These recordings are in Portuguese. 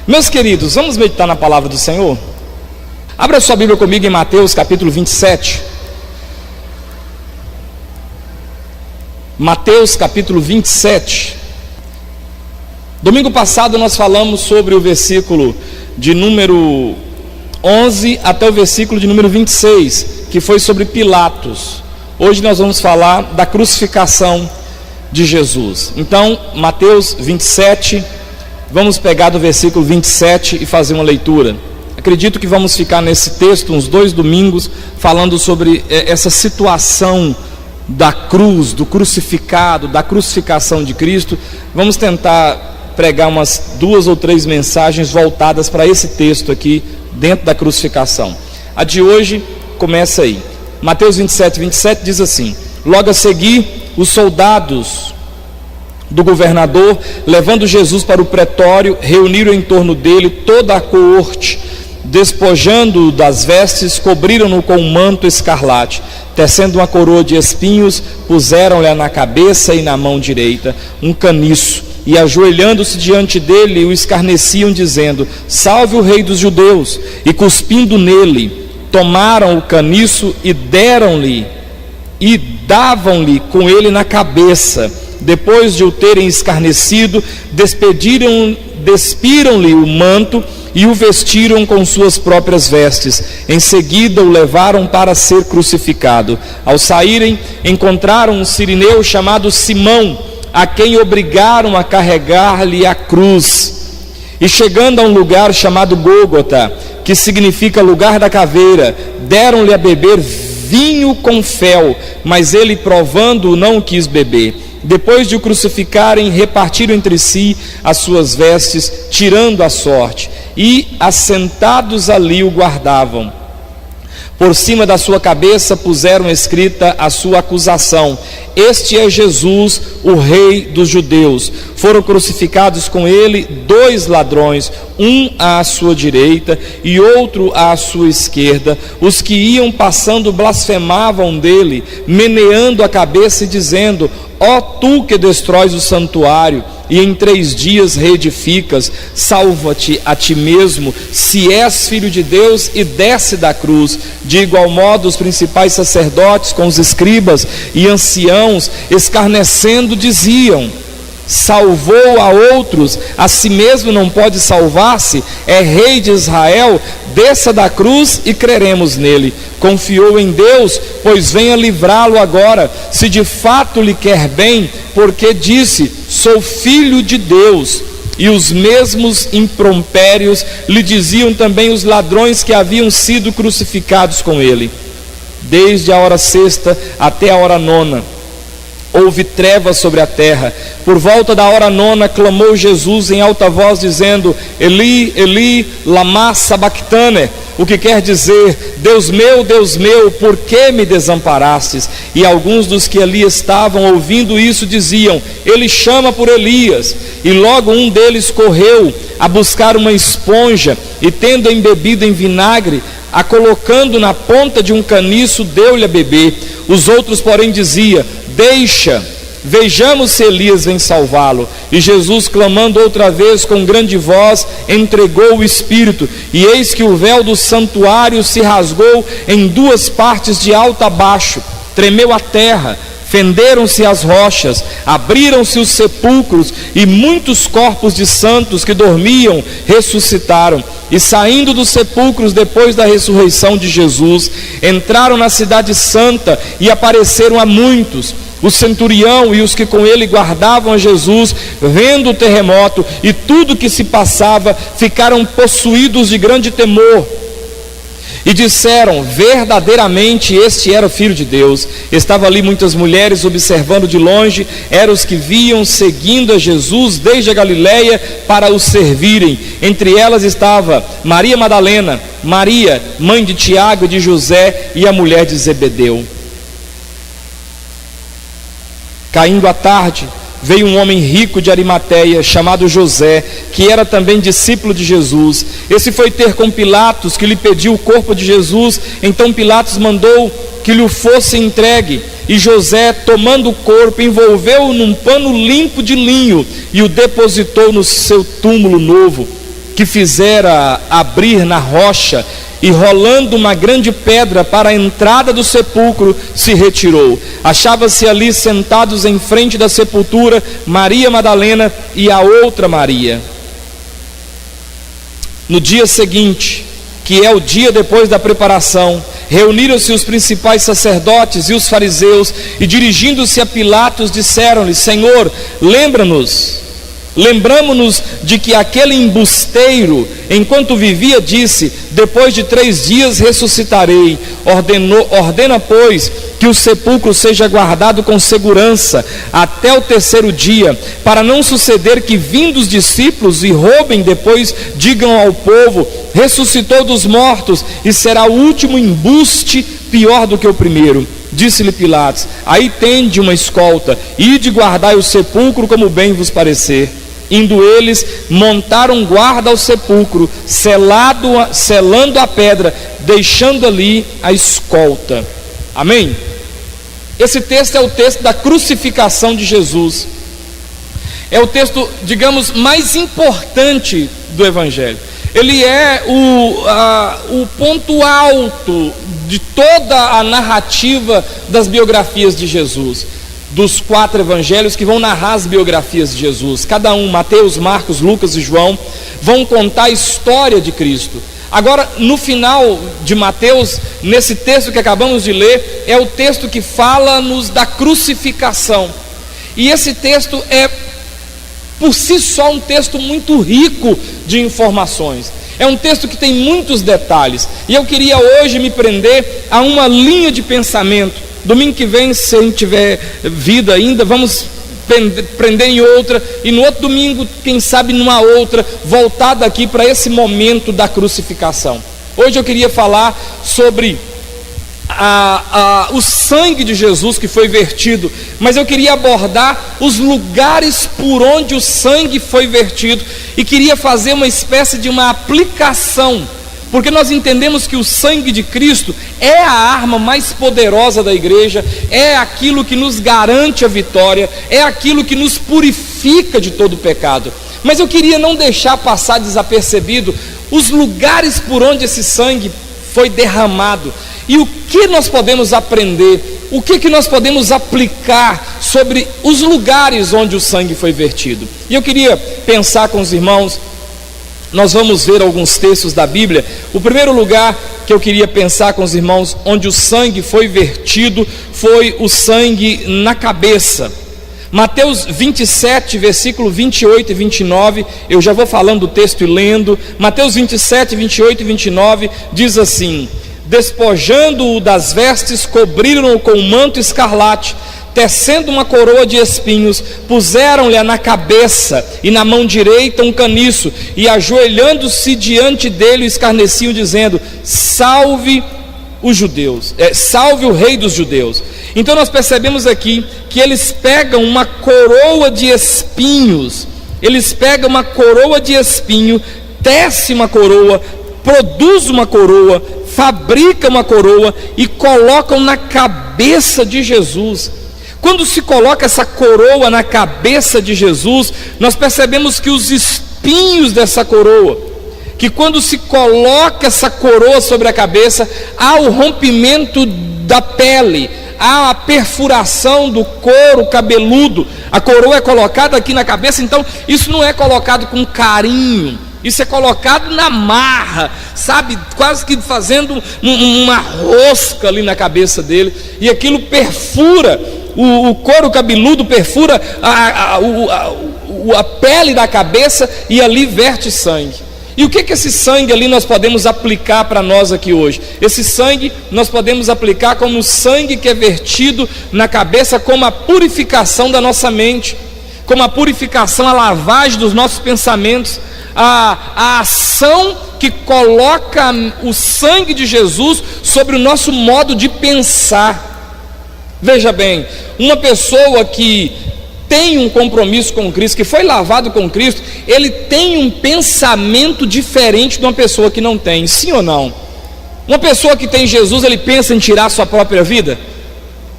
Meus queridos, vamos meditar na palavra do Senhor? Abra sua Bíblia comigo em Mateus capítulo 27. Mateus capítulo 27. Domingo passado nós falamos sobre o versículo de número 11 até o versículo de número 26, que foi sobre Pilatos. Hoje nós vamos falar da crucificação de Jesus. Então, Mateus 27, vamos pegar do versículo 27 e fazer uma leitura. Acredito que vamos ficar nesse texto uns 2 domingos falando sobre essa situação da cruz, do crucificado, da crucificação de Cristo. Vamos tentar pregar umas 2 ou 3 mensagens voltadas para esse texto aqui dentro da crucificação. A de hoje começa aí. Mateus 27, 27 diz assim: logo a seguir, os soldados do governador, levando Jesus para o pretório, reuniram em torno dele toda a coorte, despojando-o das vestes, cobriram-no com um manto escarlate, tecendo uma coroa de espinhos, puseram-lhe na cabeça e na mão direita um caniço, e ajoelhando-se diante dele, o escarneciam, dizendo: salve o rei dos judeus! E cuspindo nele, tomaram o caniço e deram-lhe, e davam-lhe com ele na cabeça. Depois de o terem escarnecido, despiram-lhe o manto e o vestiram com suas próprias vestes. Em seguida o levaram para ser crucificado. Ao saírem, encontraram um cirineu chamado Simão, a quem obrigaram a carregar-lhe a cruz. E chegando a um lugar chamado Gólgota, que significa lugar da caveira, deram-lhe a beber vinho com fel, mas ele, provando, não quis beber. Depois de o crucificarem, repartiram entre si as suas vestes, tirando a sorte, e assentados ali o guardavam. Por cima da sua cabeça puseram escrita a sua acusação: este é Jesus, o rei dos judeus. Foram crucificados com ele 2 ladrões, um à sua direita e outro à sua esquerda. Os que iam passando blasfemavam dele, meneando a cabeça e dizendo: ó tu que destróis o santuário e em 3 dias reedificas, salva-te a ti mesmo, se és filho de Deus, e desce da cruz. De igual modo os principais sacerdotes com os escribas e anciãos, escarnecendo, diziam: salvou a outros, a si mesmo não pode salvar-se? É rei de Israel? Desça da cruz e creremos nele. Confiou em Deus, pois venha livrá-lo agora, se de fato lhe quer bem, porque disse: sou filho de Deus. E os mesmos impropérios lhe diziam também os ladrões que haviam sido crucificados com ele. Desde a hora 6ª até a hora 9ª houve trevas sobre a terra. Por volta da hora 9ª clamou Jesus em alta voz, dizendo: Eli, Eli, lama sabachthani, o que quer dizer: Deus meu, por que me desamparastes? E alguns dos que ali estavam ouvindo isso diziam: ele chama por Elias. E logo um deles correu a buscar uma esponja, e tendo embebido em vinagre, a colocando na ponta de um caniço, deu-lhe a beber. Os outros porém diziam: deixa, vejamos se Elias vem salvá-lo. E Jesus, clamando outra vez com grande voz, entregou o Espírito. E eis que o véu do santuário se rasgou em 2 partes, de alto a baixo. Tremeu a terra, fenderam-se as rochas, abriram-se os sepulcros, e muitos corpos de santos que dormiam ressuscitaram. E saindo dos sepulcros depois da ressurreição de Jesus, entraram na cidade santa e apareceram a muitos. O centurião e os que com ele guardavam a Jesus, vendo o terremoto e tudo que se passava, ficaram possuídos de grande temor. E disseram: verdadeiramente este era o Filho de Deus. Estavam ali muitas mulheres observando de longe, eram os que viam seguindo a Jesus desde a Galileia para o servirem. Entre elas estava Maria Madalena, Maria, mãe de Tiago e de José, e a mulher de Zebedeu. Caindo a tarde, veio um homem rico de Arimateia, chamado José, que era também discípulo de Jesus. Esse foi ter com Pilatos, que lhe pediu o corpo de Jesus. Então Pilatos mandou que lhe fosse entregue. E José, tomando o corpo, envolveu-o num pano limpo de linho e o depositou no seu túmulo novo, que fizera abrir na rocha, e rolando uma grande pedra para a entrada do sepulcro, se retirou. Achava-se ali sentados em frente da sepultura Maria Madalena e a outra Maria. No dia seguinte, que é o dia depois da preparação, reuniram-se os principais sacerdotes e os fariseus, e dirigindo-se a Pilatos, disseram-lhe: Senhor, lembramo-nos de que aquele embusteiro, enquanto vivia, disse: depois de 3 dias ressuscitarei. Ordena, pois, que o sepulcro seja guardado com segurança até o 3º dia, para não suceder que, vindo os discípulos e roubem, depois digam ao povo: ressuscitou dos mortos, e será o último embuste pior do que o primeiro. Disse-lhe Pilatos: aí tende uma escolta, ide guardai o sepulcro como bem vos parecer. Indo eles, montaram guarda ao sepulcro, selando a pedra, deixando ali a escolta. Amém? Esse texto é o texto da crucificação de Jesus. É o texto, digamos, mais importante do Evangelho. Ele é o ponto alto de toda a narrativa das biografias de Jesus, dos 4 evangelhos que vão narrar as biografias de Jesus. Cada um, Mateus, Marcos, Lucas e João, vão contar a história de Cristo. Agora, no final de Mateus, nesse texto que acabamos de ler, é o texto que fala-nos da crucificação. E esse texto é, por si só, um texto muito rico de informações. É um texto que tem muitos detalhes. E eu queria hoje me prender a uma linha de pensamento. Domingo que vem, se a gente tiver vida ainda, vamos prender em outra, e no outro domingo, quem sabe numa outra, voltada aqui para esse momento da crucificação. Hoje eu queria falar sobre o sangue de Jesus que foi vertido, mas eu queria abordar os lugares por onde o sangue foi vertido, e queria fazer uma espécie de uma aplicação, porque nós entendemos que o sangue de Cristo é a arma mais poderosa da igreja, é aquilo que nos garante a vitória, é aquilo que nos purifica de todo pecado. Mas eu queria não deixar passar desapercebido os lugares por onde esse sangue foi derramado, e o que nós podemos aprender, o que nós podemos aplicar sobre os lugares onde o sangue foi vertido. E eu queria pensar com os irmãos. Nós vamos ver alguns textos da Bíblia. O primeiro lugar que eu queria pensar com os irmãos, onde o sangue foi vertido, foi o sangue na cabeça. Mateus 27, versículo 28 e 29, eu já vou falando do texto e lendo. Mateus 27, 28 e 29, diz assim: despojando-o das vestes, cobriram-o com um manto escarlate, tecendo uma coroa de espinhos, puseram-lhe na cabeça e na mão direita um caniço, e ajoelhando-se diante dele, escarneciam, dizendo: salve os judeus, salve o rei dos judeus. Então nós percebemos aqui que eles pegam uma coroa de espinhos, tece uma coroa, produz uma coroa, fabrica uma coroa e colocam na cabeça de Jesus. Quando se coloca essa coroa na cabeça de Jesus, nós percebemos que os espinhos dessa coroa, que quando se coloca essa coroa sobre a cabeça, há o rompimento da pele, há a perfuração do couro cabeludo. A coroa é colocada aqui na cabeça, então isso não é colocado com carinho, isso é colocado na marra, sabe, quase que fazendo uma rosca ali na cabeça dele, e aquilo perfura o couro cabeludo, perfura a pele da cabeça, e ali verte sangue. E o que esse sangue ali nós podemos aplicar para nós aqui hoje? Esse sangue nós podemos aplicar como o sangue que é vertido na cabeça, como a purificação da nossa mente, como a purificação, a lavagem dos nossos pensamentos, a ação que coloca o sangue de Jesus sobre o nosso modo de pensar. Veja bem, uma pessoa que tem um compromisso com Cristo, que foi lavado com Cristo, ele tem um pensamento diferente de uma pessoa que não tem, sim ou não? Uma pessoa que tem Jesus, ele pensa em tirar a sua própria vida?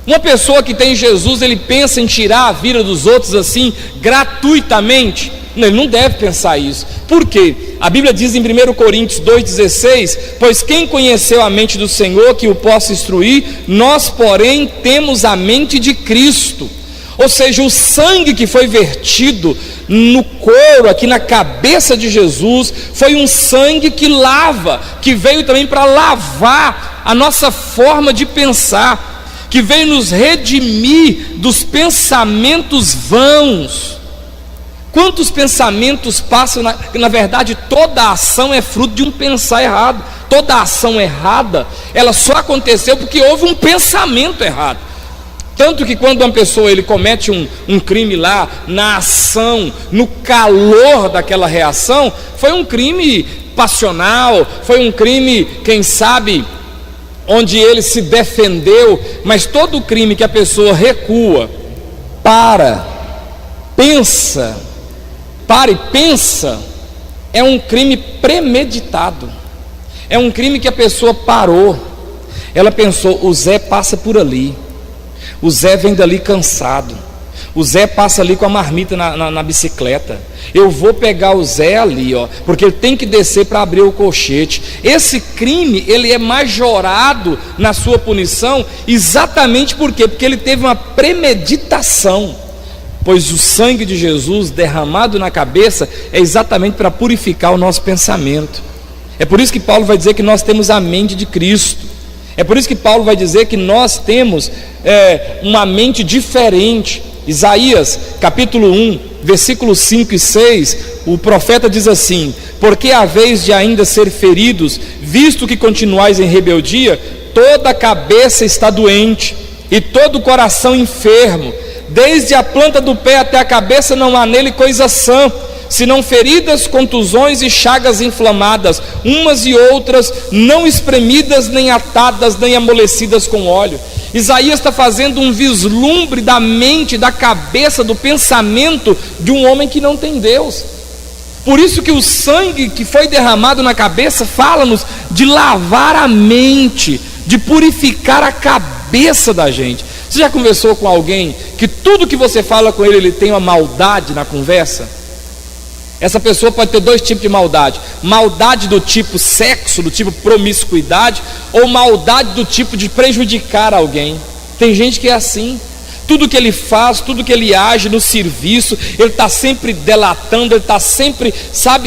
Uma pessoa que tem Jesus, ele pensa em tirar a vida dos outros assim, gratuitamente? Ele não deve pensar isso. Por quê? A Bíblia diz em 1 Coríntios 2,16: pois quem conheceu a mente do Senhor que o possa instruir? Nós, porém, temos a mente de Cristo. Ou seja, o sangue que foi vertido no couro, aqui na cabeça de Jesus, foi um sangue que lava, que veio também para lavar a nossa forma de pensar, que veio nos redimir dos pensamentos vãos. Quantos pensamentos passam, na verdade toda ação é fruto de um pensar errado. Toda ação errada, ela só aconteceu porque houve um pensamento errado. Tanto que quando uma pessoa ele comete um crime lá, na ação, no calor daquela reação, foi um crime passional, foi um crime, quem sabe, onde ele se defendeu. Mas todo crime que a pessoa recua, pensa, é um crime premeditado. É um crime que a pessoa parou, ela pensou: o Zé passa por ali, o Zé vem dali cansado, o Zé passa ali com a marmita na bicicleta, eu vou pegar o Zé ali, porque ele tem que descer para abrir o colchete. Esse crime, ele é majorado na sua punição, exatamente por quê? Porque ele teve uma premeditação. Pois o sangue de Jesus derramado na cabeça é exatamente para purificar o nosso pensamento. É por isso que Paulo vai dizer que nós temos a mente de Cristo. É por isso que Paulo vai dizer que nós temos uma mente diferente. Isaías capítulo 1, versículos 5 e 6, o profeta diz assim: porque a vez de ainda ser feridos, visto que continuais em rebeldia, toda a cabeça está doente e todo o coração enfermo, desde a planta do pé até a cabeça não há nele coisa sã, senão feridas, contusões e chagas inflamadas, umas e outras, não espremidas, nem atadas, nem amolecidas com óleo. Isaías está fazendo um vislumbre da mente, da cabeça, do pensamento de um homem que não tem Deus. Por isso que o sangue que foi derramado na cabeça fala-nos de lavar a mente, de purificar a cabeça da gente. Você já conversou com alguém que tudo que você fala com ele, ele tem uma maldade na conversa? Essa pessoa pode ter dois tipos de maldade: maldade do tipo sexo, do tipo promiscuidade, ou maldade do tipo de prejudicar alguém. Tem gente que é assim. Tudo que ele faz, tudo que ele age no serviço, ele está sempre delatando, ele está sempre,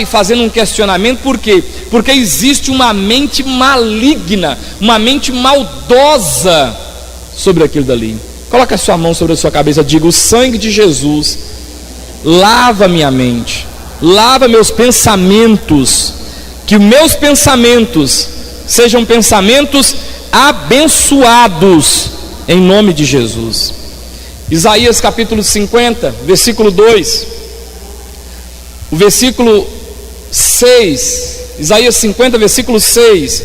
fazendo um questionamento. Por quê? Porque existe uma mente maligna, uma mente maldosa sobre aquilo dali. Coloque a sua mão sobre a sua cabeça, diga: o sangue de Jesus lava minha mente, lava meus pensamentos, que meus pensamentos sejam pensamentos abençoados, em nome de Jesus. Isaías capítulo 50, versículo 2, o versículo 6, Isaías 50, versículo 6,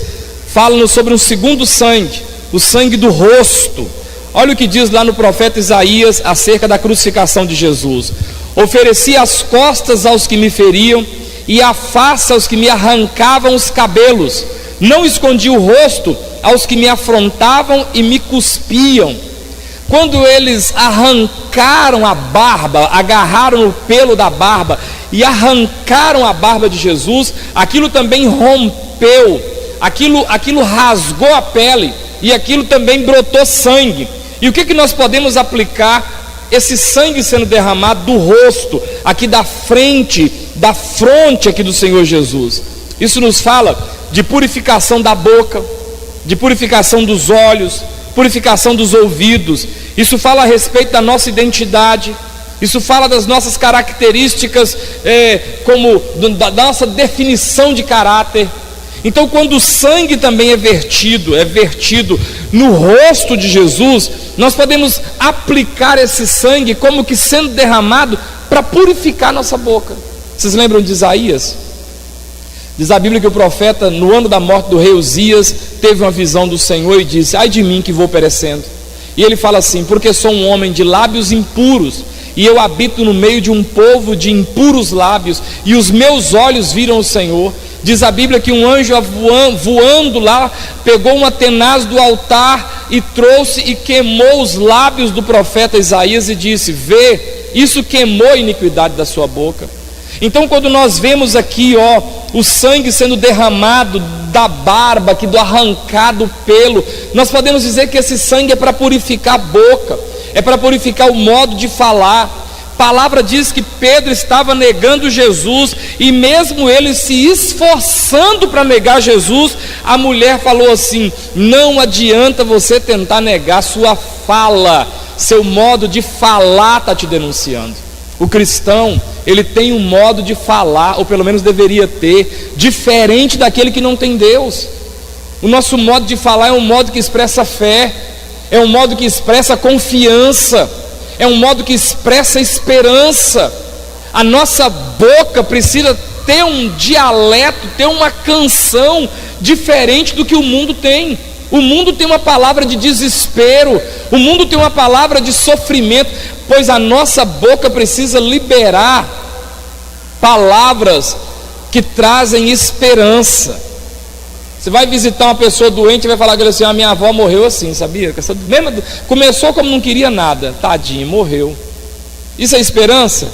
fala-nos sobre um segundo sangue, o sangue do rosto. Olha o que diz lá no profeta Isaías acerca da crucificação de Jesus: ofereci as costas aos que me feriam e a face aos que me arrancavam os cabelos, não escondi o rosto aos que me afrontavam e me cuspiam. Quando eles arrancaram a barba, agarraram o pelo da barba e arrancaram a barba de Jesus, aquilo também rompeu, aquilo rasgou a pele, e aquilo também brotou sangue. E o que nós podemos aplicar esse sangue sendo derramado do rosto, aqui da fronte aqui do Senhor Jesus? Isso nos fala de purificação da boca, de purificação dos olhos, purificação dos ouvidos. Isso fala a respeito da nossa identidade, isso fala das nossas características, como da nossa definição de caráter. Então, quando o sangue também é vertido no rosto de Jesus, nós podemos aplicar esse sangue como que sendo derramado para purificar nossa boca. Vocês lembram de Isaías? Diz a Bíblia que o profeta, no ano da morte do rei Uzias, teve uma visão do Senhor e disse: ai de mim que vou perecendo. E ele fala assim: porque sou um homem de lábios impuros, e eu habito no meio de um povo de impuros lábios, e os meus olhos viram o Senhor. Diz a Bíblia que um anjo voando lá, pegou uma tenaz do altar e trouxe e queimou os lábios do profeta Isaías e disse: vê, isso queimou a iniquidade da sua boca. Então, quando nós vemos aqui, o sangue sendo derramado da barba, aqui do arrancado pelo, nós podemos dizer que esse sangue é para purificar a boca, é para purificar o modo de falar. A palavra diz que Pedro estava negando Jesus, e mesmo ele se esforçando para negar Jesus, a mulher falou assim: não adianta você tentar negar, sua fala, seu modo de falar está te denunciando. O cristão, ele tem um modo de falar, ou pelo menos deveria ter, diferente daquele que não tem Deus. O nosso modo de falar é um modo que expressa fé, é um modo que expressa confiança, é um modo que expressa esperança. A nossa boca precisa ter um dialeto, ter uma canção diferente do que o mundo tem. O mundo tem uma palavra de desespero, o mundo tem uma palavra de sofrimento, pois a nossa boca precisa liberar palavras que trazem esperança. Você vai visitar uma pessoa doente e vai falar assim: a minha avó morreu assim, sabia? Começou como não queria nada, tadinha, morreu. Isso é esperança?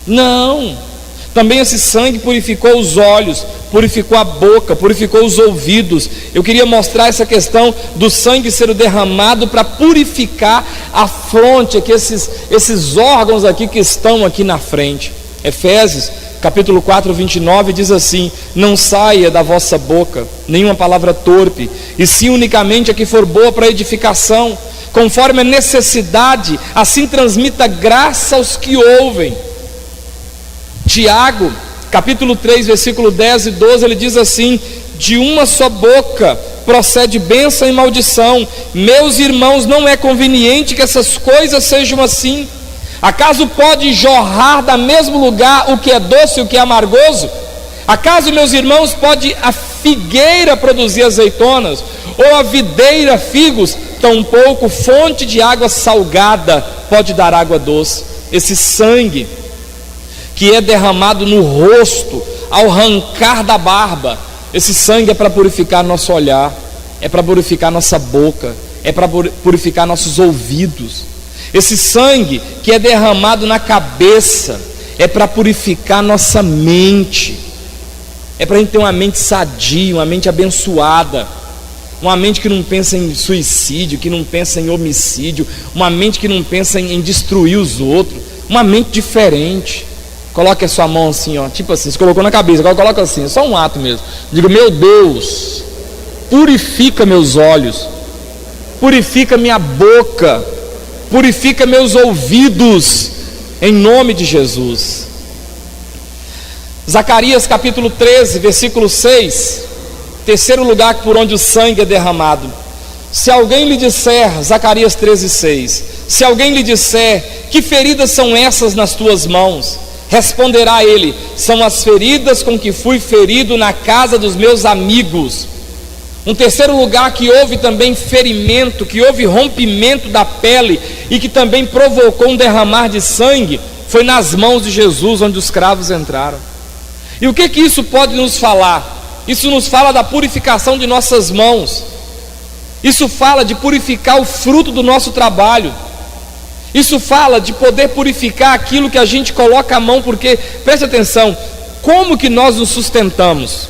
Não. Também esse sangue purificou os olhos, purificou a boca, purificou os ouvidos. Eu queria mostrar essa questão do sangue ser derramado para purificar a fronte, aqui, esses órgãos aqui que estão aqui na frente. Efésios capítulo 4, 29 diz assim: não saia da vossa boca nenhuma palavra torpe, e sim unicamente a que for boa para edificação, conforme a necessidade, assim transmita graça aos que ouvem. Tiago, capítulo 3, versículo 10 e 12, ele diz assim: de uma só boca procede bênção e maldição. Meus irmãos, não é conveniente que essas coisas sejam assim. Acaso pode jorrar da mesmo lugar o que é doce e o que é amargoso? Acaso, meus irmãos, pode a figueira produzir azeitonas, ou a videira figos? Tampouco fonte de água salgada pode dar água doce. Esse sangue que é derramado no rosto, ao arrancar da barba, esse sangue é para purificar nosso olhar, é para purificar nossa boca, é para purificar nossos ouvidos. Esse sangue que é derramado na cabeça, é para purificar nossa mente, é para a gente ter uma mente sadia, uma mente abençoada, uma mente que não pensa em suicídio, que não pensa em homicídio, uma mente que não pensa em destruir os outros, uma mente diferente. Coloque a sua mão assim, tipo assim, você colocou na cabeça, agora coloca assim, é só um ato mesmo. Diga: meu Deus, purifica meus olhos, purifica minha boca, purifica meus ouvidos, em nome de Jesus. Zacarias capítulo 13, versículo 6, terceiro lugar por onde o sangue é derramado. Se alguém lhe disser, Zacarias 13, 6, se alguém lhe disser: que feridas são essas nas tuas mãos? Responderá ele: são as feridas com que fui ferido na casa dos meus amigos. Um terceiro lugar que houve também ferimento, que houve rompimento da pele e que também provocou um derramar de sangue, foi nas mãos de Jesus, onde os cravos entraram. E o que isso pode nos falar? Isso nos fala da purificação de nossas mãos, isso fala de purificar o fruto do nosso trabalho, isso fala de poder purificar aquilo que a gente coloca a mão, porque, preste atenção, como que nós nos sustentamos?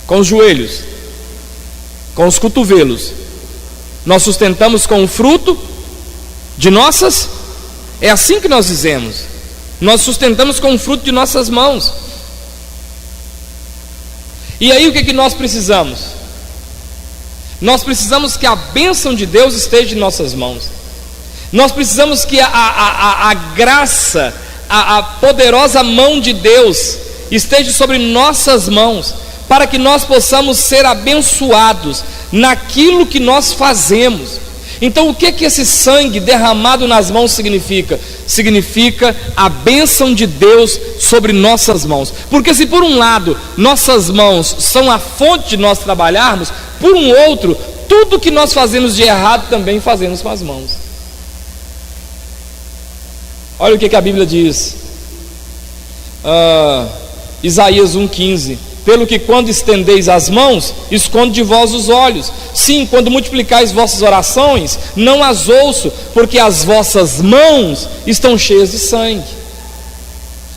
Com os joelhos, com os cotovelos. Nós sustentamos com o fruto de nossas, é assim que nós dizemos, nós sustentamos com o fruto de nossas mãos. E aí o que nós precisamos? Nós precisamos que a bênção de Deus esteja em nossas mãos. Nós precisamos que a graça, a poderosa mão de Deus esteja sobre nossas mãos, para que nós possamos ser abençoados naquilo que nós fazemos. Então o que esse sangue derramado nas mãos significa? Significa a bênção de Deus sobre nossas mãos. Porque se por um lado nossas mãos são a fonte de nós trabalharmos, por um outro, tudo que nós fazemos de errado também fazemos com as mãos. Olha o que a Bíblia diz, Isaías 1,15: pelo que quando estendeis as mãos, esconde de vós os olhos. Sim, quando multiplicais vossas orações, não as ouço, porque as vossas mãos estão cheias de sangue.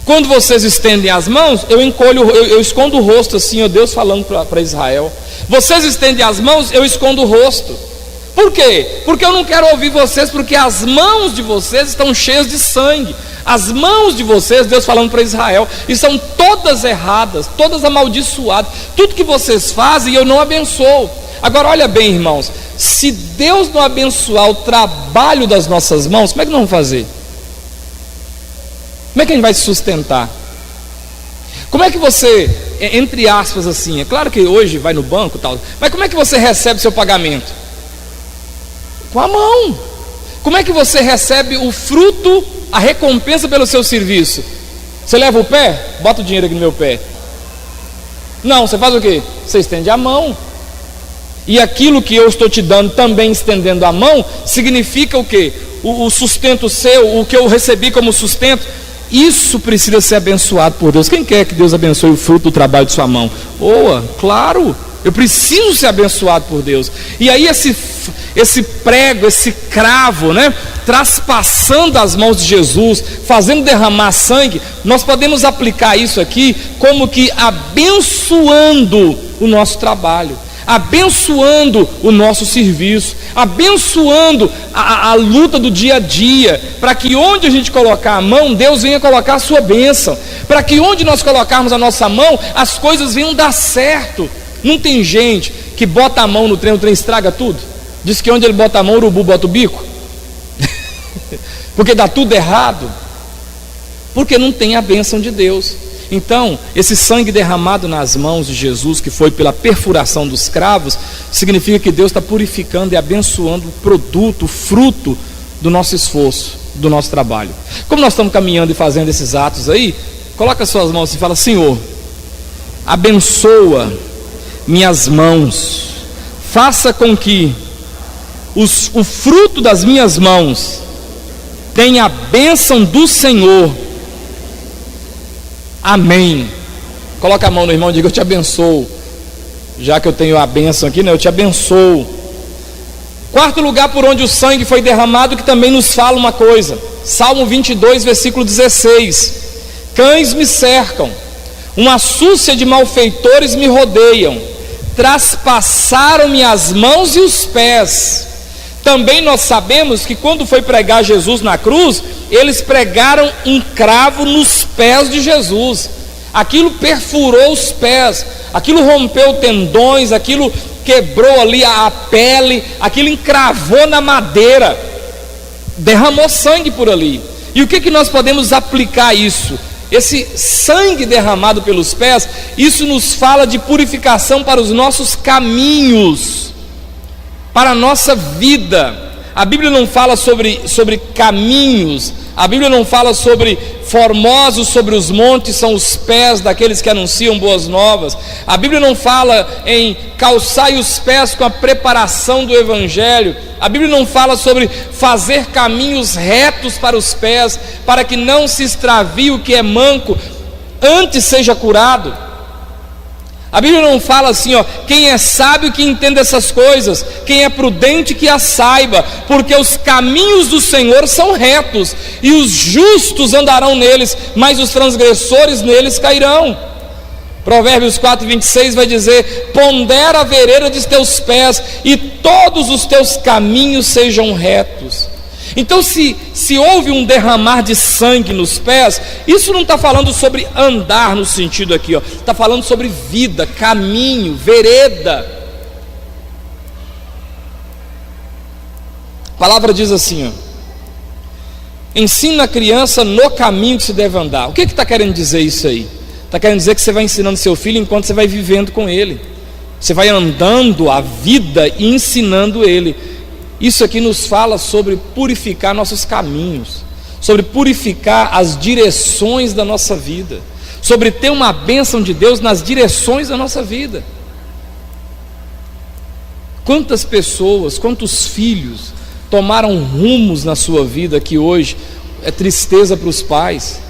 Quando vocês estendem as mãos, eu escondo o rosto, assim, ó, Deus falando para Israel. Vocês estendem as mãos, eu escondo o rosto. Por quê? Porque eu não quero ouvir vocês, porque as mãos de vocês estão cheias de sangue. As mãos de vocês, Deus falando para Israel, e são todas erradas, todas amaldiçoadas. Tudo que vocês fazem, eu não abençoo. Agora olha bem, irmãos, se Deus não abençoar o trabalho das nossas mãos, como é que nós vamos fazer? Como é que a gente vai se sustentar? Como é que você, entre aspas assim, é claro que hoje vai no banco e tal, mas como é que você recebe seu pagamento? Com a mão. Como é que você recebe o fruto, a recompensa pelo seu serviço? Você leva o pé? Bota o dinheiro aqui no meu pé. Não, você faz o quê? Você estende a mão. E aquilo que eu estou te dando, também estendendo a mão, significa o quê? O sustento seu, o que eu recebi como sustento, isso precisa ser abençoado por Deus. Quem quer que Deus abençoe o fruto do trabalho de sua mão? Claro, eu preciso ser abençoado por Deus. E aí esse prego, esse cravo, né, traspassando as mãos de Jesus, fazendo derramar sangue, nós podemos aplicar isso aqui como que abençoando o nosso trabalho, abençoando o nosso serviço, abençoando a luta do dia a dia, para que onde a gente colocar a mão, Deus venha colocar a sua bênção, para que onde nós colocarmos a nossa mão, as coisas venham dar certo. Não tem gente que bota a mão no trem, o trem estraga tudo? Diz que onde ele bota a mão, o urubu bota o bico. Porque dá tudo errado, porque não tem a bênção de Deus. Então, esse sangue derramado nas mãos de Jesus, que foi pela perfuração dos cravos, significa que Deus está purificando e abençoando o produto, o fruto do nosso esforço, do nosso trabalho. Como nós estamos caminhando e fazendo esses atos aí, coloca suas mãos e fala: Senhor, abençoa minhas mãos, faça com que o fruto das minhas mãos tenha a bênção do Senhor. Amém. Coloca a mão no irmão e diga: eu te abençoo. Já que eu tenho a bênção aqui, né? Eu te abençoo. Quarto lugar por onde o sangue foi derramado, que também nos fala uma coisa. Salmo 22, versículo 16: cães me cercam, uma súcia de malfeitores me rodeiam, traspassaram-me as mãos e os pés. Também nós sabemos que quando foi pregar Jesus na cruz, eles pregaram um cravo nos pés de Jesus. Aquilo perfurou os pés, aquilo rompeu tendões, aquilo quebrou ali a pele, aquilo encravou na madeira, derramou sangue por ali. E o que nós podemos aplicar isso? Esse sangue derramado pelos pés, isso nos fala de purificação para os nossos caminhos, para a nossa vida. A Bíblia não fala sobre caminhos, a Bíblia não fala sobre formosos sobre os montes são os pés daqueles que anunciam boas novas. A Bíblia não fala em calçai os pés com a preparação do Evangelho. A Bíblia não fala sobre fazer caminhos retos para os pés, para que não se extravie o que é manco, antes seja curado. A Bíblia não fala assim, quem é sábio que entenda essas coisas, quem é prudente que as saiba, porque os caminhos do Senhor são retos, e os justos andarão neles, mas os transgressores neles cairão. Provérbios 4:26 vai dizer: pondera a vereda de teus pés, e todos os teus caminhos sejam retos. Então, se houve um derramar de sangue nos pés, isso não está falando sobre andar no sentido aqui, está falando sobre vida, caminho, vereda. A palavra diz assim, ensina a criança no caminho que se deve andar. O que está querendo dizer isso aí? Está querendo dizer que você vai ensinando seu filho enquanto você vai vivendo com ele, você vai andando a vida e ensinando ele. Isso aqui nos fala sobre purificar nossos caminhos, sobre purificar as direções da nossa vida, sobre ter uma bênção de Deus nas direções da nossa vida. Quantas pessoas, quantos filhos tomaram rumos na sua vida que hoje é tristeza para os pais?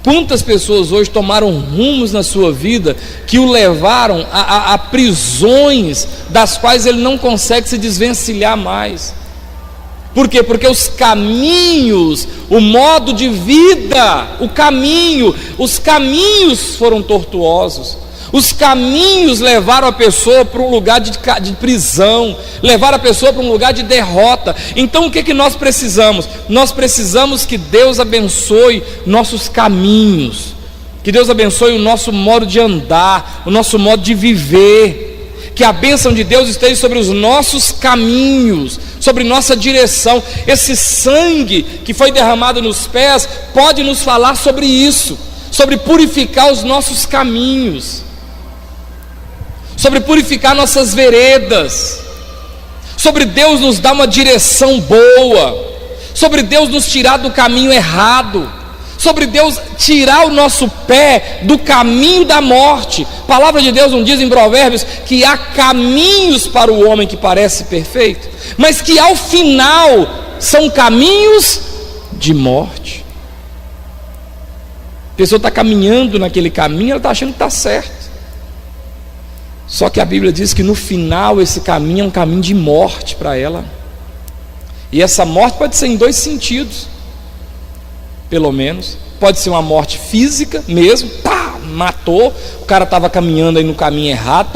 Quantas pessoas hoje tomaram rumos na sua vida que o levaram a prisões das quais ele não consegue se desvencilhar mais? Por quê? Porque os caminhos, o modo de vida, os caminhos foram tortuosos. Os caminhos levaram a pessoa para um lugar de prisão, levaram a pessoa para um lugar de derrota. Então o que nós precisamos? Nós precisamos que Deus abençoe nossos caminhos, que Deus abençoe o nosso modo de andar, o nosso modo de viver, que a bênção de Deus esteja sobre os nossos caminhos, sobre nossa direção. Esse sangue que foi derramado nos pés pode nos falar sobre isso, sobre purificar os nossos caminhos, sobre purificar nossas veredas, sobre Deus nos dar uma direção boa, sobre Deus nos tirar do caminho errado, sobre Deus tirar o nosso pé do caminho da morte. A palavra de Deus não diz em Provérbios que há caminhos para o homem que parece perfeito, mas que ao final são caminhos de morte. A pessoa está caminhando naquele caminho, ela está achando que está certo. Só que a Bíblia diz que no final esse caminho é um caminho de morte para ela. E essa morte pode ser em dois sentidos, pelo menos. Pode ser uma morte física mesmo, matou, o cara estava caminhando aí no caminho errado,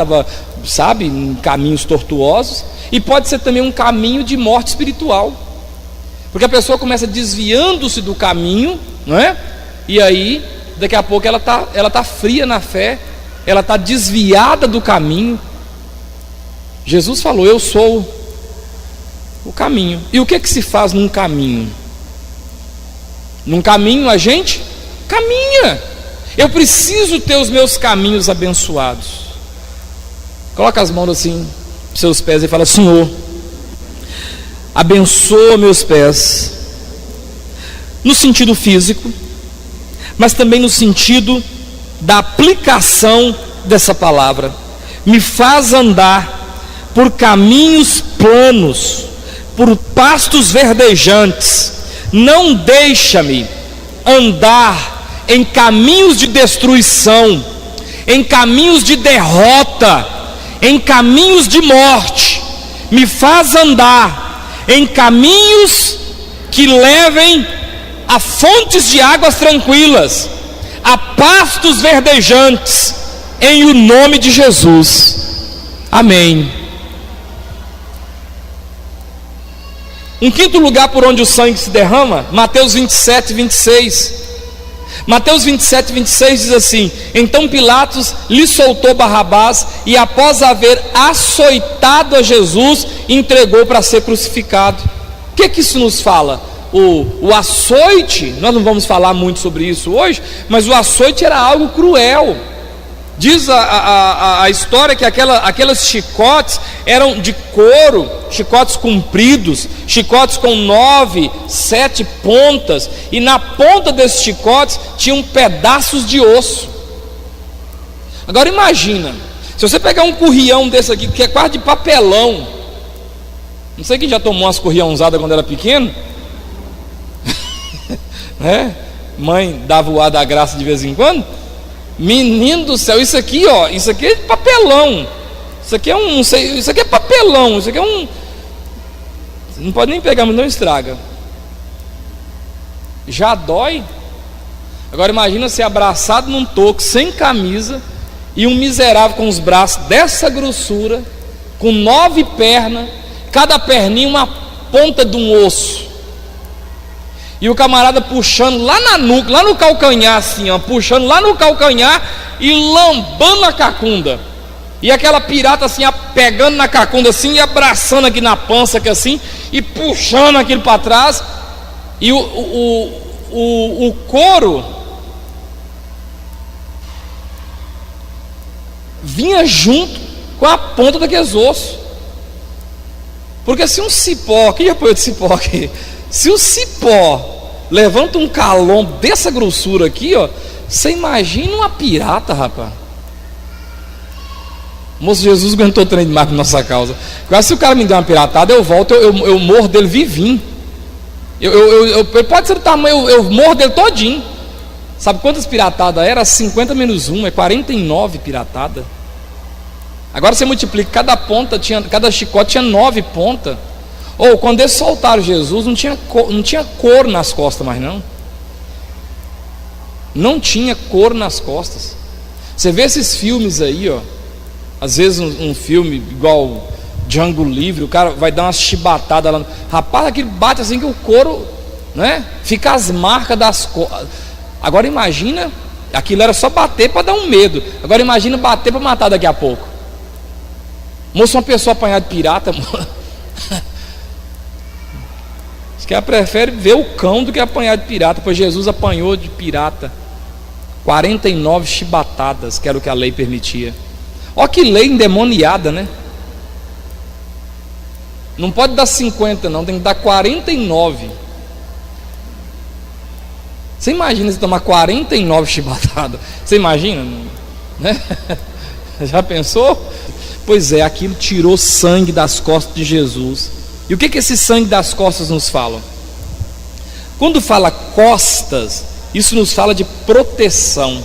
estava, em caminhos tortuosos. E pode ser também um caminho de morte espiritual, porque a pessoa começa desviando-se do caminho, não é? E aí, daqui a pouco ela tá fria na fé, ela está desviada do caminho. Jesus falou: eu sou o caminho. E o que se faz num caminho? Num caminho a gente caminha. Eu preciso ter os meus caminhos abençoados. Coloca as mãos assim nos seus pés e fala: Senhor, abençoa meus pés, no sentido físico, mas também no sentido da aplicação dessa palavra. Me faz andar por caminhos planos, por pastos verdejantes. Não deixa-me andar em caminhos de destruição, em caminhos de derrota, em caminhos de morte. Me faz andar em caminhos que levem a fontes de águas tranquilas, a pastos verdejantes, em o nome de Jesus. Amém. Um quinto lugar por onde o sangue se derrama, Mateus 27, 26. Mateus 27, 26 diz assim: então Pilatos lhe soltou Barrabás, e após haver açoitado a Jesus, entregou para ser crucificado. O que isso nos fala? O açoite, nós não vamos falar muito sobre isso hoje, mas o açoite era algo cruel. Diz a história que aquelas chicotes eram de couro, chicotes compridos, chicotes com 9, 7 pontas, e na ponta desses chicotes tinham pedaços de osso. Agora imagina, se você pegar um currião desse aqui, que é quase de papelão, não sei quem já tomou umas curriãozadas quando era pequeno, né? Mãe dava o ar da graça de vez em quando. Menino do céu, isso aqui é papelão. Isso aqui é isso aqui é papelão. Isso aqui é um. Não pode nem pegar, mas não estraga. Já dói. Agora imagina ser abraçado num toco, sem camisa, e um miserável com os braços dessa grossura, com 9 pernas, cada perninha uma ponta de um osso. E o camarada puxando lá na nuca, lá no calcanhar assim, puxando lá no calcanhar e lambando a cacunda. E aquela pirata assim, pegando na cacunda assim e abraçando aqui na pança aqui assim, e puxando aquilo para trás. E o couro vinha junto com a ponta daqueles ossos. Porque se um cipó, quem já põe de cipó aqui? Se o cipó levanta um calombo dessa grossura aqui, você imagina uma pirata, rapaz. Moço, Jesus aguentou o trem demais por nossa causa. Agora, se o cara me der uma piratada, eu volto, eu morro dele vivinho. Pode ser do tamanho, eu morro dele todinho. Sabe quantas piratadas era? 50 menos 1, é 49 piratadas. Agora você multiplica, cada chicote tinha 9 pontas. Ou quando eles soltaram Jesus, não tinha cor nas costas mais não. Não tinha cor nas costas. Você vê esses filmes aí, ó. Às vezes um filme igual Django Livre, o cara vai dar uma chibatadas lá. Rapaz, aquele bate assim que o couro, né? Fica as marcas das costas. Agora imagina, aquilo era só bater para dar um medo. Agora imagina bater para matar daqui a pouco. Moço, uma pessoa apanhar de pirata, acho que ela prefere ver o cão do que apanhar de pirata, pois Jesus apanhou de pirata 49 chibatadas, que era o que a lei permitia. Olha que lei endemoniada, né? Não pode dar 50 não, tem que dar 49. Você imagina se tomar 49 chibatadas? Você imagina? Né? Já pensou? Pois é, aquilo tirou sangue das costas de Jesus. E o que esse sangue das costas nos fala? Quando fala costas, isso nos fala de proteção.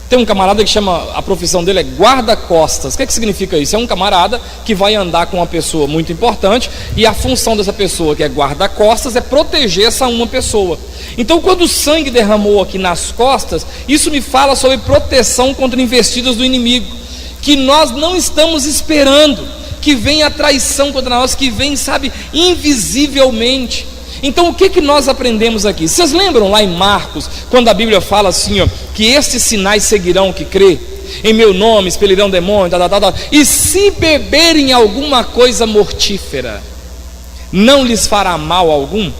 Tem um camarada que chama, a profissão dele é guarda-costas. O que significa isso? É um camarada que vai andar com uma pessoa muito importante, e a função dessa pessoa que é guarda-costas é proteger essa uma pessoa. Então quando o sangue derramou aqui nas costas, isso me fala sobre proteção contra investidas do inimigo, que nós não estamos esperando, que vem a traição contra nós, que vem, sabe, invisivelmente. Então o que nós aprendemos aqui? Vocês lembram lá em Marcos, quando a Bíblia fala assim, ó, que estes sinais seguirão o que crê? Em meu nome expelirão demônios, e se beberem alguma coisa mortífera, não lhes fará mal algum?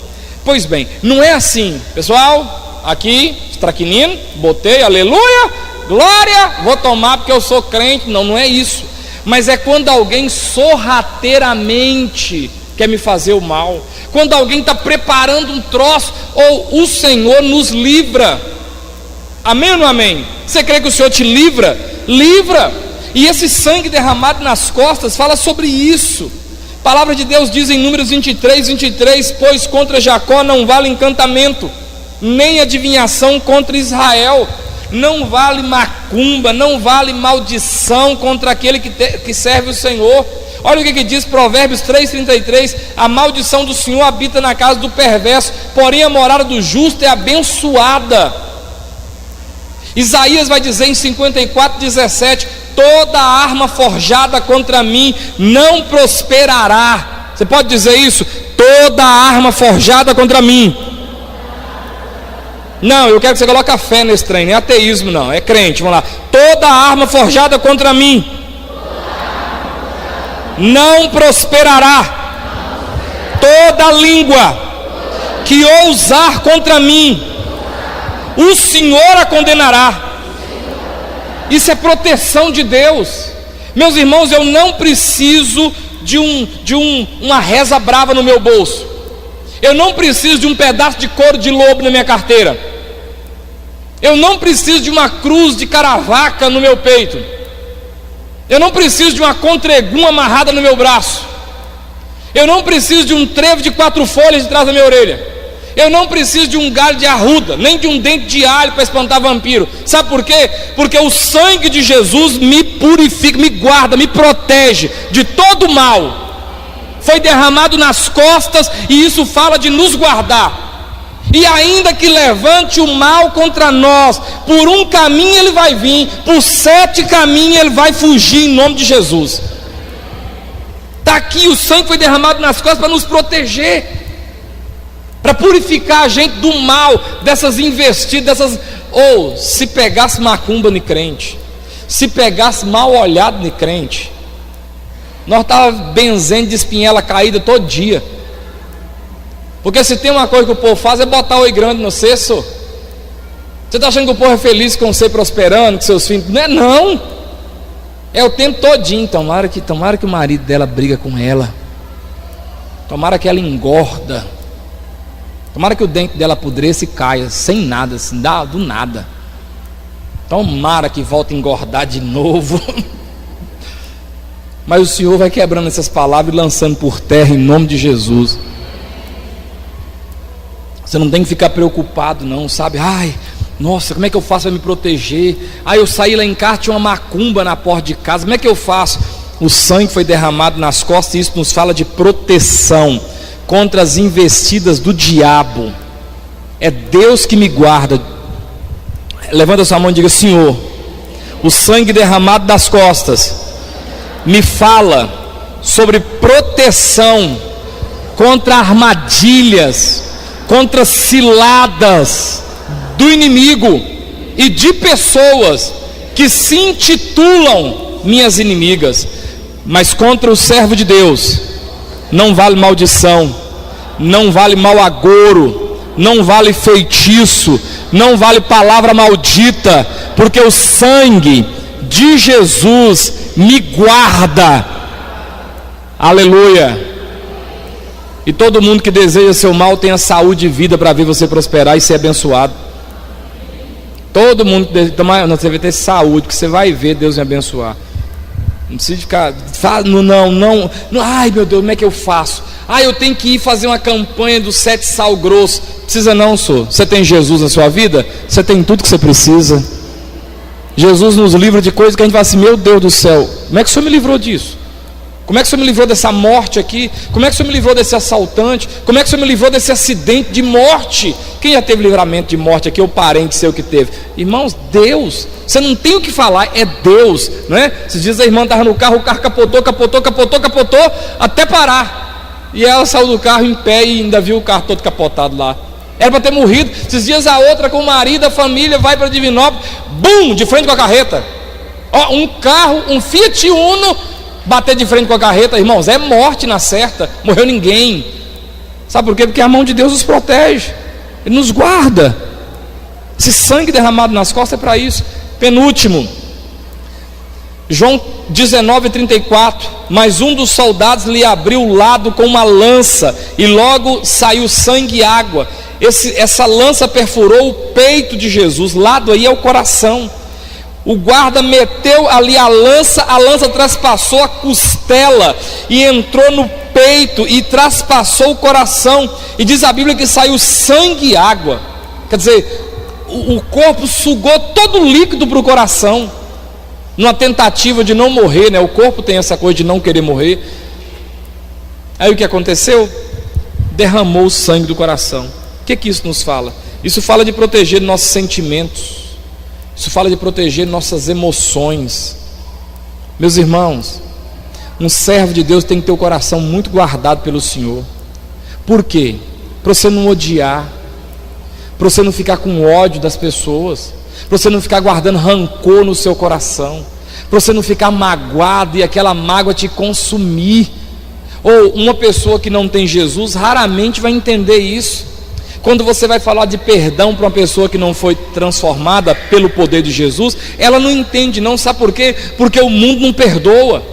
Pois bem, não é assim, pessoal, aqui, estraquinino, botei, aleluia, glória, vou tomar porque eu sou crente. Não é isso. Mas é quando alguém sorrateiramente quer me fazer o mal, quando alguém está preparando um troço, ou o Senhor nos livra. Amém ou não amém? Você crê que o Senhor te livra? Livra. E esse sangue derramado nas costas fala sobre isso. A palavra de Deus diz em Números 23, pois contra Jacó não vale encantamento, nem adivinhação contra Israel, não vale macumba, não vale maldição contra aquele que serve o Senhor. Olha o que diz Provérbios 3,33: a maldição do Senhor habita na casa do perverso, porém a morada do justo é abençoada. Isaías vai dizer em 54,17: toda arma forjada contra mim não prosperará. Você pode dizer isso? Toda arma forjada contra mim. Não, eu quero que você coloque a fé nesse trem, não é ateísmo não, é crente. Vamos lá. Toda arma forjada contra mim não prosperará. Toda língua que ousar contra mim, o Senhor a condenará. Isso é proteção de Deus. Meus irmãos, eu não preciso de uma reza brava no meu bolso. Eu não preciso de um pedaço de couro de lobo na minha carteira. Eu não preciso de uma cruz de caravaca no meu peito. Eu não preciso de uma contregum amarrada no meu braço. Eu não preciso de um trevo de 4 folhas de trás da minha orelha. Eu não preciso de um galho de arruda, nem de um dente de alho para espantar vampiro. Sabe por quê? Porque o sangue de Jesus me purifica, me guarda, me protege de todo mal. Foi derramado nas costas, e isso fala de nos guardar. E ainda que levante o mal contra nós, por um caminho ele vai vir, por 7 caminhos ele vai fugir, em nome de Jesus. Está aqui, o sangue foi derramado nas costas para nos proteger, para purificar a gente do mal, dessas investidas, ou se pegasse macumba no crente, se pegasse mal olhado no crente, nós estávamos benzendo de espinhela caída todo dia. Porque se tem uma coisa que o povo faz é botar oi grande no cesto. Você está achando que o povo é feliz com você prosperando, com seus filhos? Não é não. É o tempo todinho. Tomara que o marido dela briga com ela. Tomara que ela engorda. Tomara que o dente dela apodreça e caia, sem nada, assim, do nada. Tomara que volte a engordar de novo. Mas o Senhor vai quebrando essas palavras e lançando por terra em nome de Jesus. Você não tem que ficar preocupado não, sabe? Ai, nossa, como é que eu faço para me proteger? Ai, eu saí lá em casa, tinha uma macumba na porta de casa, como é que eu faço? O sangue foi derramado nas costas, e isso nos fala de proteção contra as investidas do diabo. É Deus que me guarda. Levanta a sua mão e diga: Senhor, o sangue derramado das costas me fala sobre proteção contra armadilhas, contra ciladas do inimigo e de pessoas que se intitulam minhas inimigas. Mas contra o servo de Deus não vale maldição, não vale mau agouro, não vale feitiço, não vale palavra maldita, porque o sangue de Jesus me guarda. Aleluia. E todo mundo que deseja seu mal tenha saúde e vida para ver você prosperar e ser abençoado. Todo mundo você vai ter saúde, que você vai ver Deus me abençoar. Não precisa ficar, não, ai meu Deus, como é que eu faço? Eu tenho que ir fazer uma campanha do 7 sal grosso. Precisa não, senhor. Você tem Jesus na sua vida? Você tem tudo que você precisa. Jesus nos livra de coisas que a gente fala assim: meu Deus do céu, como é que o senhor me livrou disso? Como é que o senhor me livrou dessa morte aqui? Como é que o senhor me livrou desse assaltante? Como é que o senhor me livrou desse acidente de morte? Quem já teve livramento de morte aqui, ou parente seu que teve? Irmãos, Deus, você não tem o que falar, é Deus, né? Esses dias a irmã estava no carro, o carro capotou, até parar. E ela saiu do carro em pé e ainda viu o carro todo capotado lá. Era para ter morrido. Esses dias a outra com o marido, a família, vai para Divinópolis, bum, de frente com a carreta. Um carro, um Fiat Uno, bater de frente com a carreta, irmãos, é morte na certa, morreu ninguém. Sabe por quê? Porque a mão de Deus nos protege, Ele nos guarda. Esse sangue derramado nas costas é para isso. Penúltimo, João 19:34. Mas um dos soldados lhe abriu o lado com uma lança, e logo saiu sangue e água. Essa lança perfurou o peito de Jesus. Lado aí é o coração. O guarda meteu ali a lança traspassou a costela e entrou no peito e traspassou o coração. E diz a Bíblia que saiu sangue e água. Quer dizer, o corpo sugou todo o líquido para o coração, numa tentativa de não morrer, né? O corpo tem essa coisa de não querer morrer. Aí o que aconteceu? Derramou o sangue do coração. O que isso nos fala? Isso fala de proteger nossos sentimentos. Isso fala de proteger nossas emoções. Meus irmãos, um servo de Deus tem que ter o coração muito guardado pelo Senhor. Por quê? Para você não odiar, para você não ficar com ódio das pessoas, para você não ficar guardando rancor no seu coração, para você não ficar magoado e aquela mágoa te consumir. Ou uma pessoa que não tem Jesus raramente vai entender isso. Quando você vai falar de perdão para uma pessoa que não foi transformada pelo poder de Jesus, ela não entende não, sabe por quê? Porque o mundo não perdoa.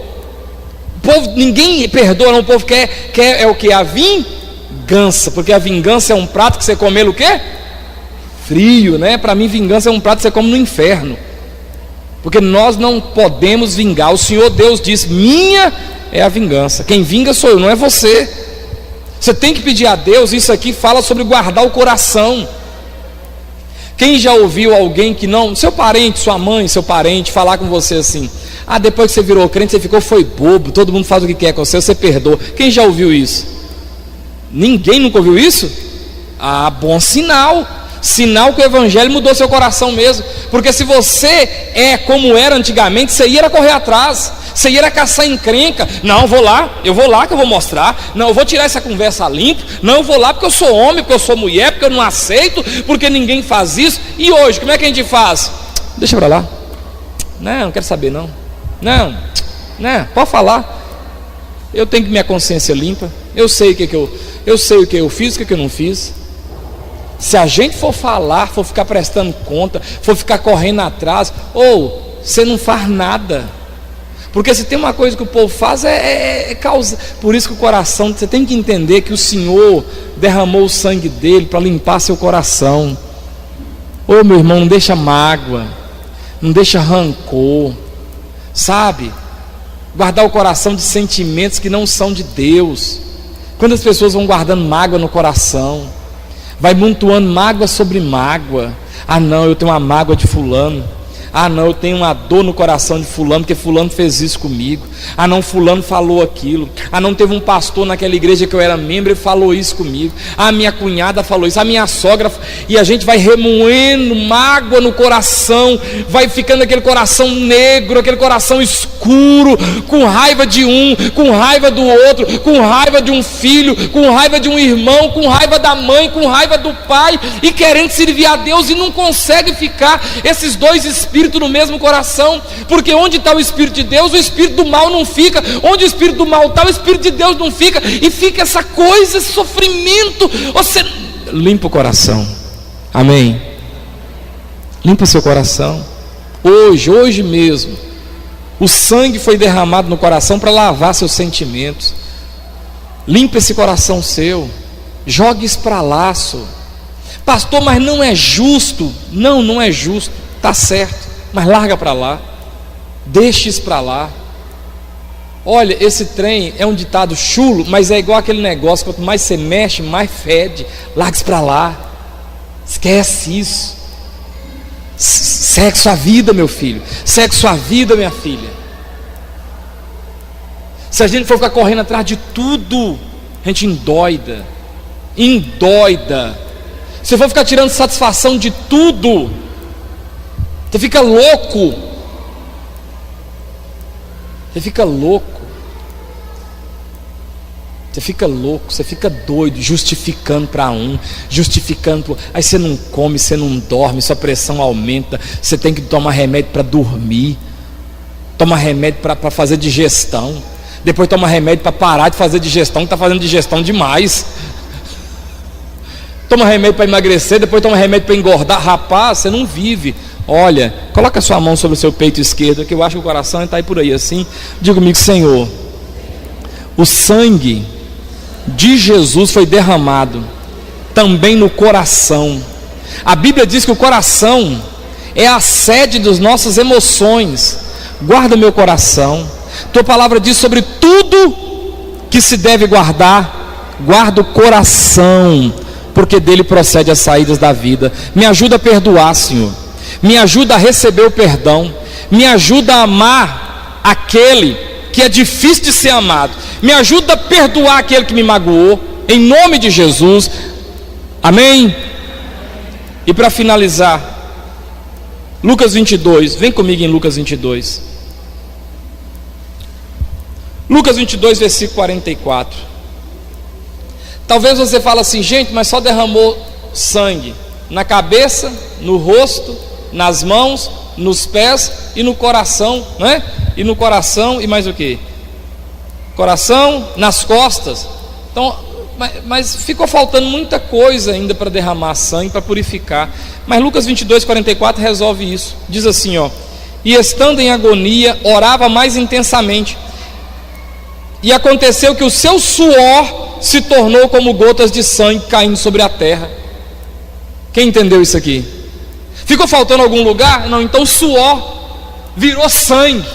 O povo, ninguém perdoa, não. O povo quer é o que? A vingança, porque a vingança é um prato que você come o quê? Frio, né? Para mim vingança é um prato que você come no inferno, porque nós não podemos vingar. O Senhor Deus diz: minha é a vingança, quem vinga sou eu, não é você. Você tem que pedir a Deus. Isso aqui fala sobre guardar o coração. Quem já ouviu alguém que não, seu parente, sua mãe, seu parente, falar com você assim: depois que você virou crente, você ficou, foi bobo, todo mundo faz o que quer com você, você perdoa. Quem já ouviu isso? Ninguém nunca ouviu isso? Bom sinal. Sinal que o evangelho mudou seu coração mesmo. Porque se você é como era antigamente, você ia correr atrás, você ia caçar encrenca. Não, eu vou lá que eu vou mostrar. Não, eu vou tirar essa conversa limpa. Não, eu vou lá porque eu sou homem, porque eu sou mulher, porque eu não aceito, porque ninguém faz isso. E hoje, como é que a gente faz? Deixa pra lá. Não quero saber não. Não, pode falar. Eu tenho que minha consciência limpa. Eu sei o que eu fiz, o que eu não fiz. Se a gente for falar, for ficar prestando conta, for ficar correndo atrás, você não faz nada. Porque se tem uma coisa que o povo faz é causa. Por isso que o coração, você tem que entender que o Senhor derramou o sangue dele para limpar seu coração. Meu irmão, não deixa mágoa, não deixa rancor, sabe? Guardar o coração de sentimentos que não são de Deus. Quando as pessoas vão guardando mágoa no coração, vai montuando mágoa sobre mágoa. Não, eu tenho uma mágoa de fulano. Ah não, eu tenho uma dor no coração de fulano, porque fulano fez isso comigo. Ah não, fulano falou aquilo. Ah não, teve um pastor naquela igreja que eu era membro e falou isso comigo. Ah, minha cunhada falou isso, a minha sogra. E a gente vai remoendo mágoa no coração, vai ficando aquele coração negro, aquele coração escuro, com raiva de um, com raiva do outro, com raiva de um filho, com raiva de um irmão, com raiva da mãe, com raiva do pai, e querendo servir a Deus, e não consegue ficar esses dois espíritos no mesmo coração, porque onde está o Espírito de Deus, o Espírito do mal não fica. Onde o Espírito do mal está, o Espírito de Deus não fica, e fica essa coisa, esse sofrimento. Você limpa o coração, amém? Limpa seu coração, hoje mesmo. O sangue foi derramado no coração para lavar seus sentimentos. Limpa esse coração seu, jogue isso para lá, pastor, mas não é justo. Não é justo, está certo, mas larga para lá, deixe isso para lá. Olha, esse trem é um ditado chulo, mas é igual aquele negócio: quanto mais você mexe, mais fede. Larga isso para lá, esquece isso. Segue sua vida, meu filho, segue sua vida, minha filha. Se a gente for ficar correndo atrás de tudo, a gente endoida. Se for ficar tirando satisfação de tudo, você fica louco. Você fica doido, justificando para um, justificando para outro. Aí você não come, você não dorme, sua pressão aumenta, você tem que tomar remédio para dormir, toma remédio para fazer digestão, depois toma remédio para parar de fazer digestão, que está fazendo digestão demais. Toma remédio para emagrecer, depois toma remédio para engordar. Rapaz, você não vive. Olha, coloca a sua mão sobre o seu peito esquerdo, que eu acho que o coração está aí por aí assim. Diga comigo: Senhor, o sangue de Jesus foi derramado também no coração. A Bíblia diz que o coração é a sede das nossas emoções. Guarda meu coração. Tua palavra diz: sobre tudo que se deve guardar, guarda o coração, porque dele procede as saídas da vida. Me ajuda a perdoar, Senhor. Me ajuda a receber o perdão. Me ajuda a amar aquele que é difícil de ser amado. Me ajuda a perdoar aquele que me magoou, em nome de Jesus, amém? E para finalizar, Lucas 22, vem comigo em Lucas 22. Lucas 22, versículo 44. Talvez você fale assim: gente, mas só derramou sangue na cabeça, no rosto, nas mãos, nos pés e no coração, né? E no coração, e mais o que? Coração, nas costas. Então, mas ficou faltando muita coisa ainda para derramar sangue, para purificar. Mas Lucas 22, 44 resolve isso. Diz assim, ó: e estando em agonia, orava mais intensamente, e aconteceu que o seu suor se tornou como gotas de sangue caindo sobre a terra. Quem entendeu isso aqui? Ficou faltando algum lugar? Não, então o suor virou sangue.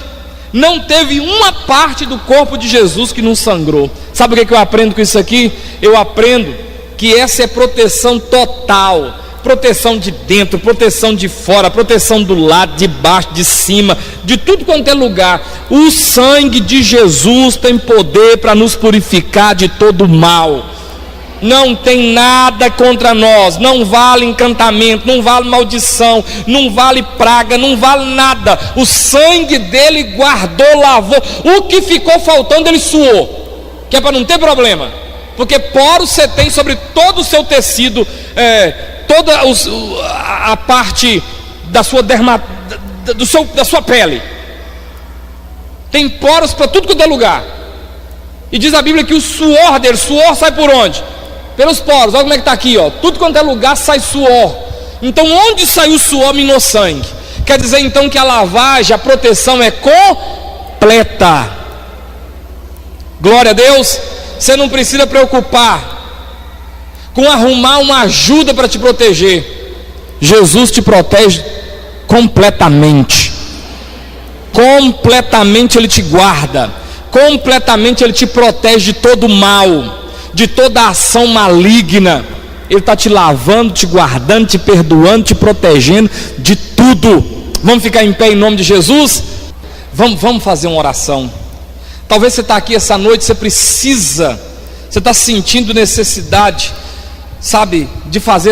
Não teve uma parte do corpo de Jesus que não sangrou. Sabe o que eu aprendo com isso aqui? Eu aprendo que essa é proteção total. Proteção de dentro, proteção de fora, proteção do lado, de baixo, de cima, de tudo quanto é lugar. O sangue de Jesus tem poder para nos purificar de todo mal. Não tem nada contra nós, não vale encantamento, não vale maldição, não vale praga, não vale nada. O sangue dele guardou, lavou. O que ficou faltando ele suou, que é para não ter problema, porque poros você tem sobre todo o seu tecido, toda a parte da sua da sua pele, tem poros para tudo quanto é lugar. E diz a Bíblia que o suor dele, suor sai por onde? Pelos poros. Olha como é que está aqui, ó. Tudo quanto é lugar sai suor. Então onde saiu o suor, minou sangue. Quer dizer então que a lavagem, a proteção é completa. Glória a Deus. Você não precisa preocupar com arrumar uma ajuda para te proteger. Jesus te protege completamente. Completamente Ele te guarda. Completamente Ele te protege de todo mal, de toda ação maligna. Ele está te lavando, te guardando, te perdoando, te protegendo de tudo. Vamos ficar em pé em nome de Jesus? Vamos fazer uma oração. Talvez você está aqui essa noite, você está sentindo necessidade, sabe, de fazer